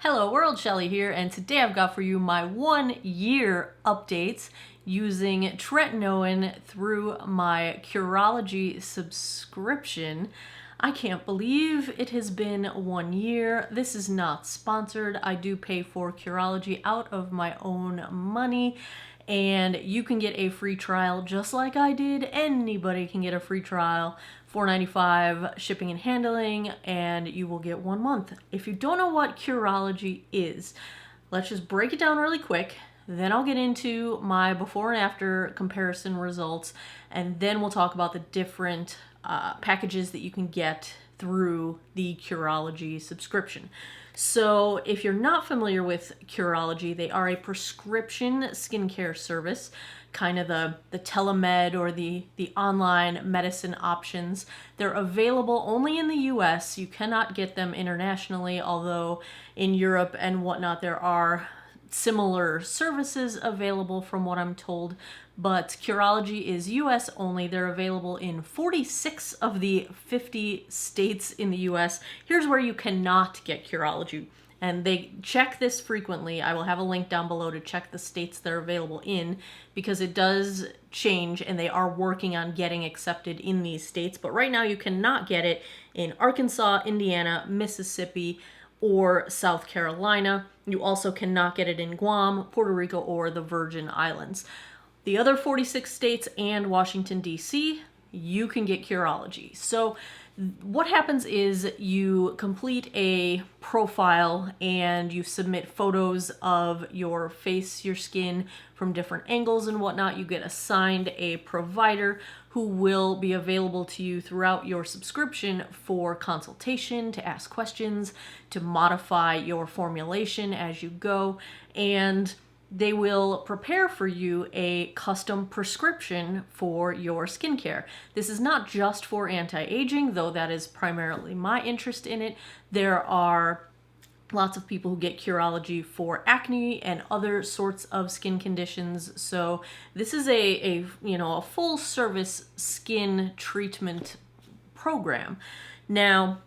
Hello world, Shelly here, and today I've got for you my 1-year updates using TRETINOIN through my Curology subscription. I can't believe it has been 1 year. This is not sponsored. I do pay for Curology out of my own money, and you can get a free trial just like I did. Anybody can get a free trial. $4.95 shipping and handling, and you will get 1 month. If you don't know what Curology is, let's just break it down really quick. Then I'll get into my before and after comparison results, and then we'll talk about the different packages that you can get through the Curology subscription. So if you're not familiar with Curology, they are a prescription skincare service, kind of the telemed or the online medicine options. They're available only in the US. You cannot get them internationally, although in Europe and whatnot there are similar services available from what I'm told, but Curology is US only. They're available in 46 of the 50 states in the US. Here's where you cannot get Curology, and they check this frequently. I will have a link down below to check the states they're available in, because it does change and they are working on getting accepted in these states. But right now you cannot get it in Arkansas, Indiana, Mississippi, or South Carolina. You also cannot get it in Guam, Puerto Rico, or the Virgin Islands. The other 46 states and Washington, D.C., you can get Curology. So what happens is you complete a profile and you submit photos of your face, your skin from different angles and whatnot. You get assigned a provider who will be available to you throughout your subscription for consultation, to ask questions, to modify your formulation as you go, and they will prepare for you a custom prescription for your skincare. This is not just for anti-aging, though that is primarily my interest in it. There are lots of people who get Curology for acne and other sorts of skin conditions. So this is a full service skin treatment program. Now,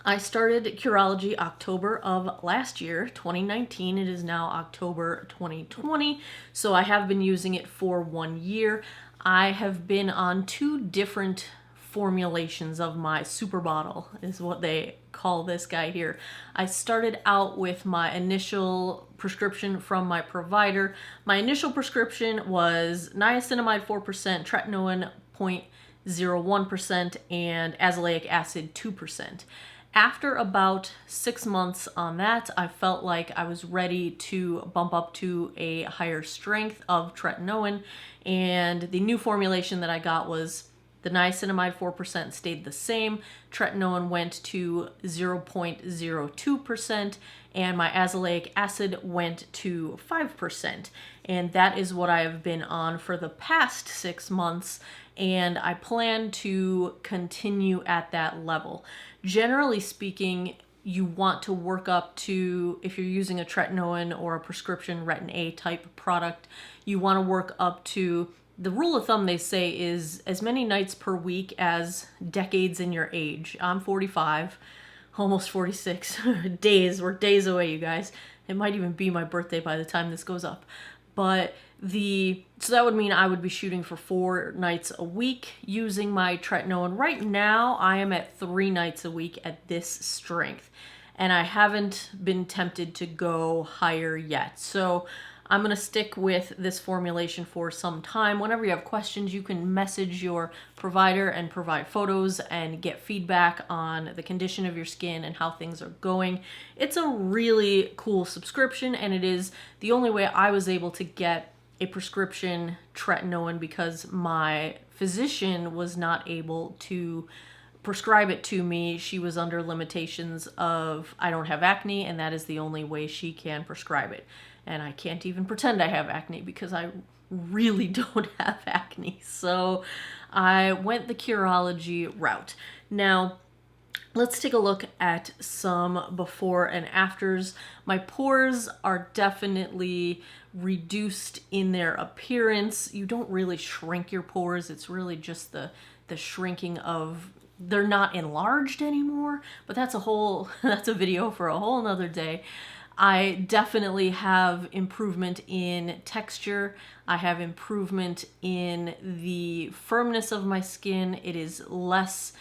I started Curology October of last year, 2019. It is now October 2020, so I have been using it for 1 year. I have been on 2 different formulations of my super bottle, is what they call this guy here. I started out with my initial prescription from my provider. My initial prescription was niacinamide 4%, tretinoin 0.01%, and azelaic acid 2%. After about 6 months on that, I felt like I was ready to bump up to a higher strength of tretinoin, and the new formulation that I got was the niacinamide 4% stayed the same, tretinoin went to 0.02%, and my azelaic acid went to 5%. And that is what I have been on for the past 6 months, and I plan to continue at that level. Generally speaking, you want to work up to, if you're using a tretinoin or a prescription retin-a type product, you want to work up to, the rule of thumb they say is as many nights per week as decades in your age. I'm 45, almost 46. Days, we're days away, you guys. It might even be my birthday by the time this goes up. But so that would mean I would be shooting for 4 nights a week using my tretinoin. Right now, I am at 3 nights a week at this strength, and I haven't been tempted to go higher yet. So I'm going to stick with this formulation for some time. Whenever you have questions, you can message your provider and provide photos and get feedback on the condition of your skin and how things are going. It's a really cool subscription, and it is the only way I was able to get a prescription tretinoin, because my physician was not able to prescribe it to me. She was under limitations of, I don't have acne, and that is the only way she can prescribe it. And I can't even pretend I have acne, because I really don't have acne. So I went the Curology route. Now, let's take a look at some before and afters. My pores are definitely reduced in their appearance. You don't really shrink your pores. It's really just the shrinking of they're not enlarged anymore, but that's that's a video for a whole nother day. I definitely have improvement in texture. I have improvement in the firmness of my skin. It is less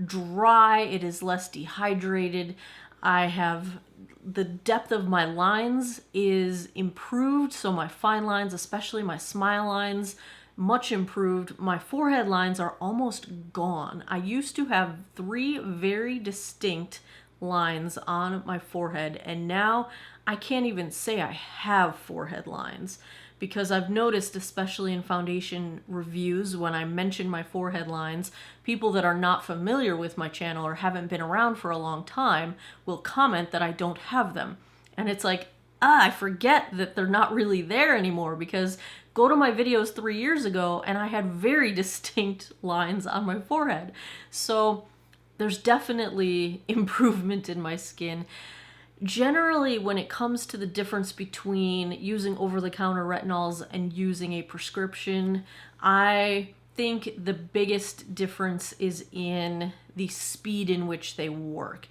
dry. It is less dehydrated. I have the depth of my lines is improved. So my fine lines, especially my smile lines, much improved. My forehead lines are almost gone. I used to have 3 very distinct lines on my forehead, and now I can't even say I have forehead lines, because I've noticed, especially in foundation reviews, when I mention my forehead lines, people that are not familiar with my channel or haven't been around for a long time will comment that I don't have them. And it's like, I forget that they're not really there anymore, because go to my videos 3 years ago and I had very distinct lines on my forehead. So there's definitely improvement in my skin. Generally, when it comes to the difference between using over-the-counter retinols and using a prescription, I think the biggest difference is in the speed in which they work.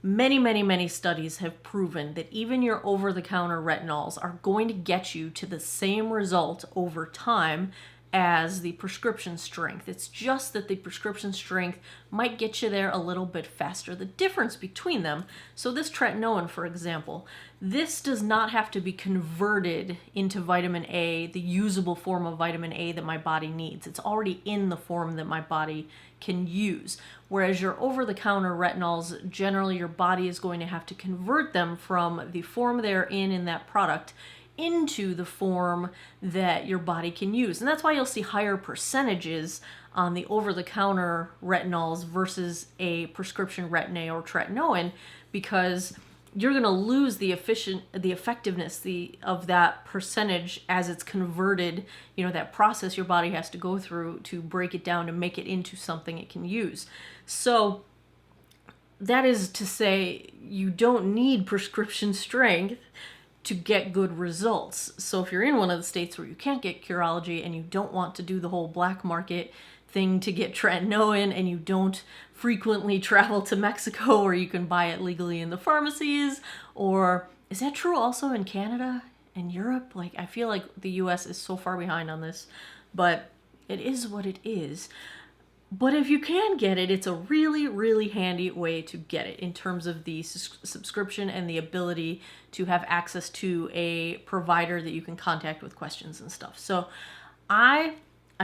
Many studies have proven that even your over-the-counter retinols are going to get you to the same result over time as the prescription strength. It's just that the prescription strength might get you there a little bit faster. The difference between them, so this tretinoin, for example, this does not have to be converted into vitamin A, the usable form of vitamin A that my body needs. It's already in the form that my body can use. Whereas your over-the-counter retinols, generally your body is going to have to convert them from the form they're in that product into the form that your body can use. And that's why you'll see higher percentages on the over-the-counter retinols versus a prescription retin-a or tretinoin, because you're going to lose the effectiveness of that percentage as it's converted, that process your body has to go through to break it down to make it into something it can use. So that is to say, you don't need prescription strength to get good results. So if you're in one of the states where you can't get Curology and you don't want to do the whole black market thing to get tretinoin, and you don't frequently travel to Mexico where you can buy it legally in the pharmacies, or is that true also in Canada and Europe? Like, I feel like the US is so far behind on this, but it is what it is. But if you can get it, it's a really handy way to get it in terms of the subscription and the ability to have access to a provider that you can contact with questions and stuff. So I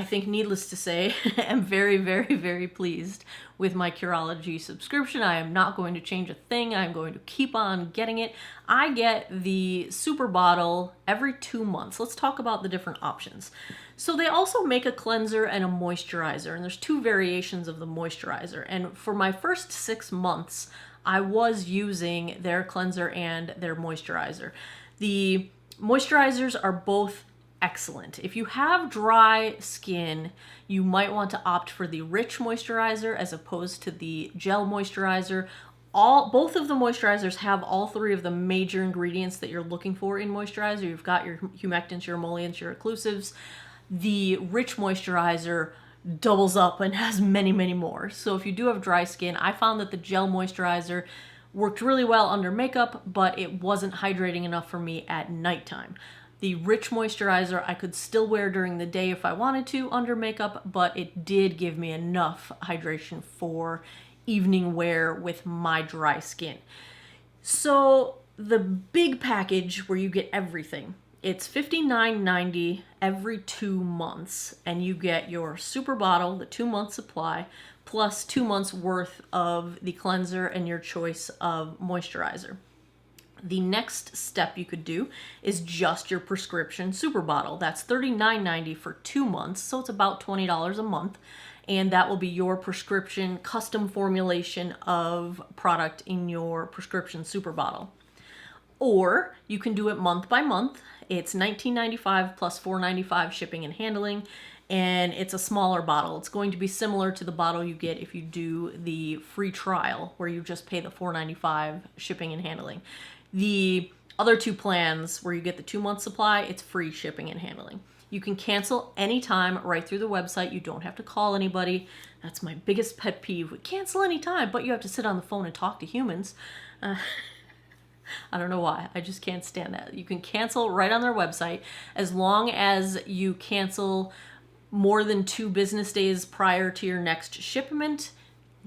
think, needless to say, am very pleased with my Curology subscription. I am not going to change a thing. I'm going to keep on getting it. I get the super bottle every 2 months. Let's talk about the different options. So they also make a cleanser and a moisturizer, and there's 2 variations of the moisturizer. And for my first 6 months, I was using their cleanser and their moisturizer. The moisturizers are both excellent. If you have dry skin, you might want to opt for the rich moisturizer as opposed to the gel moisturizer. Both of the moisturizers have all 3 of the major ingredients that you're looking for in moisturizer. You've got your humectants, your emollients, your occlusives. The rich moisturizer doubles up and has many more. So if you do have dry skin, I found that the gel moisturizer worked really well under makeup, but it wasn't hydrating enough for me at nighttime. The rich moisturizer I could still wear during the day if I wanted to under makeup, but it did give me enough hydration for evening wear with my dry skin. So the big package where you get everything, it's $59.90 every 2 months, and you get your super bottle, the 2-month supply, plus 2 months worth of the cleanser and your choice of moisturizer. The next step you could do is just your prescription super bottle. That's $39.90 for 2 months, so it's about $20 a month, and that will be your prescription custom formulation of product in your prescription super bottle. Or you can do it month by month. It's $19.95 plus $4.95 shipping and handling, and it's a smaller bottle. It's going to be similar to the bottle you get if you do the free trial, where you just pay the $4.95 shipping and handling. The other 2 plans, where you get the 2-month supply, it's free shipping and handling. You can cancel anytime right through the website. You don't have to call anybody. That's my biggest pet peeve. Cancel anytime, but you have to sit on the phone and talk to humans. I don't know why. I just can't stand that. You can cancel right on their website as long as you cancel more than 2 business days prior to your next shipment.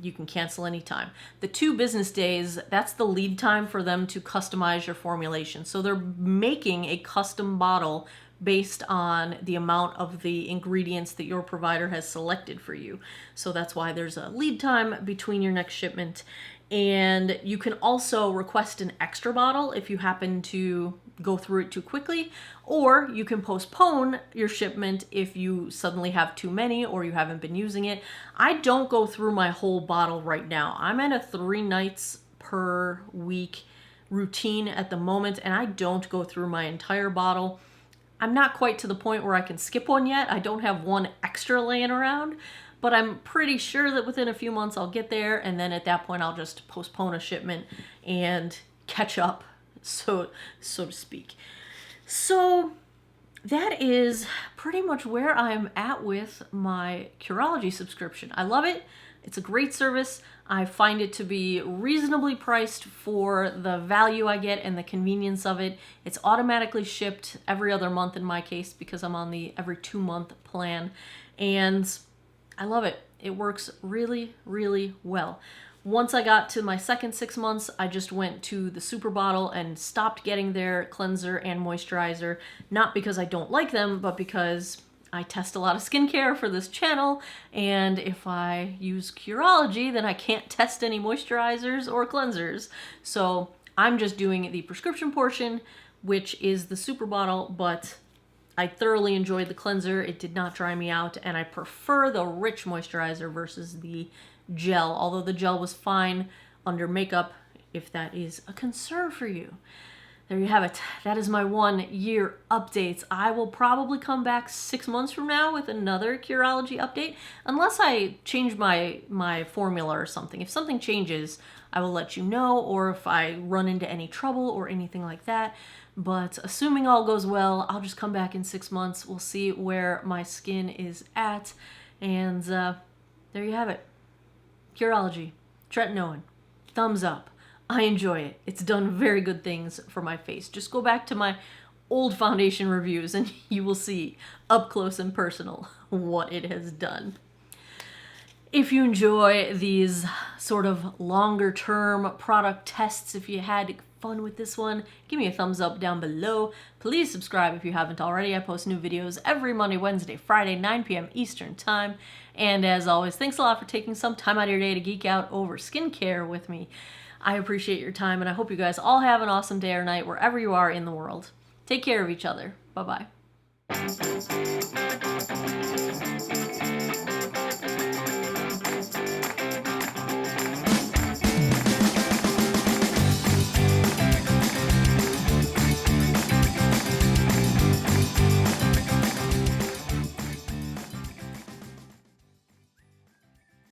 You can cancel anytime. The 2 business days, that's the lead time for them to customize your formulation. So they're making a custom bottle based on the amount of the ingredients that your provider has selected for you. So that's why there's a lead time between your next shipment. And you can also request an extra bottle if you happen to go through it too quickly, or you can postpone your shipment if you suddenly have too many or you haven't been using it. I don't go through my whole bottle right now. I'm at a 3 nights per week routine at the moment, and I don't go through my entire bottle. I'm not quite to the point where I can skip one yet. I don't have one extra laying around, but I'm pretty sure that within a few months I'll get there, and then at that point I'll just postpone a shipment and catch up, so to speak. So that is pretty much where I'm at with my Curology subscription. I love it. It's a great service. I find it to be reasonably priced for the value I get and the convenience of it. It's automatically shipped every other month in my case because I'm on the every 2-month plan, and I love it. It works really, really well. Once I got to my second 6 months, I just went to the super bottle and stopped getting their cleanser and moisturizer, not because I don't like them, but because I test a lot of skincare for this channel, and if I use Curology, then I can't test any moisturizers or cleansers. So I'm just doing the prescription portion, which is the super bottle, but I thoroughly enjoyed the cleanser. It did not dry me out, and I prefer the rich moisturizer versus the gel, although the gel was fine under makeup if that is a concern for you. There you have it. That is my 1-year updates. I will probably come back 6 months from now with another Curology update, unless I change my formula or something. If something changes, I will let you know, or if I run into any trouble or anything like that. But assuming all goes well, I'll just come back in 6 months. We'll see where my skin is at. And there you have it. Curology, TRETINOIN, thumbs up. I enjoy it. It's done very good things for my face. Just go back to my old foundation reviews and you will see up close and personal what it has done. If you enjoy these sort of longer term product tests, if you had fun with this one, give me a thumbs up down below. Please subscribe if you haven't already. I post new videos every Monday, Wednesday, Friday, 9 p.m. Eastern Time. And as always, thanks a lot for taking some time out of your day to geek out over skincare with me. I appreciate your time, and I hope you guys all have an awesome day or night wherever you are in the world. Take care of each other. Bye-bye.